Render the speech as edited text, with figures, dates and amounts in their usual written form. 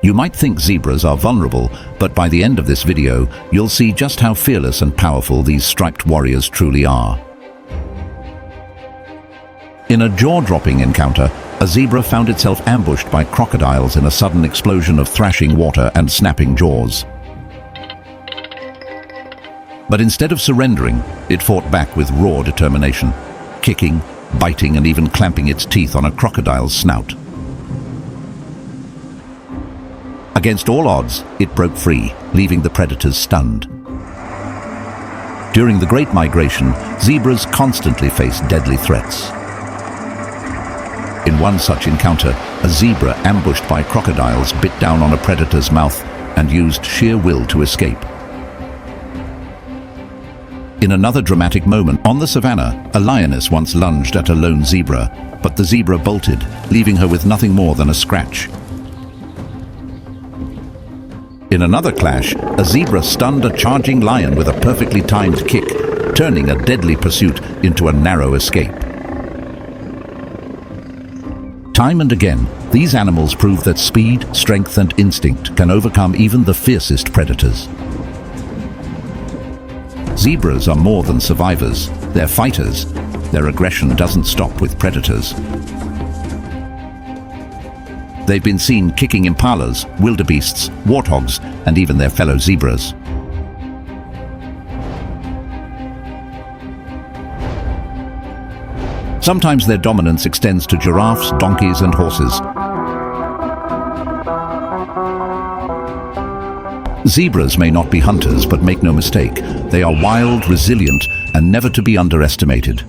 You might think zebras are vulnerable, but by the end of this video, you'll see just how fearless and powerful these striped warriors truly are. In a jaw-dropping encounter, a zebra found itself ambushed by crocodiles in a sudden explosion of thrashing water and snapping jaws. But instead of surrendering, it fought back with raw determination, kicking, biting, and even clamping its teeth on a crocodile's snout. Against all odds, it broke free, leaving the predators stunned. During the Great Migration, zebras constantly faced deadly threats. In one such encounter, a zebra ambushed by crocodiles bit down on a predator's mouth and used sheer will to escape. In another dramatic moment, on the Savannah, a lioness once lunged at a lone zebra, but the zebra bolted, leaving her with nothing more than a scratch. In another clash, a zebra stunned a charging lion with a perfectly timed kick, turning a deadly pursuit into a narrow escape. Time and again, these animals prove that speed, strength, and instinct can overcome even the fiercest predators. Zebras are more than survivors, they're fighters. Their aggression doesn't stop with predators. They've been seen kicking impalas, wildebeests, warthogs, and even their fellow zebras. Sometimes their dominance extends to giraffes, donkeys, and horses. Zebras may not be hunters, but make no mistake, they are wild, resilient, and never to be underestimated.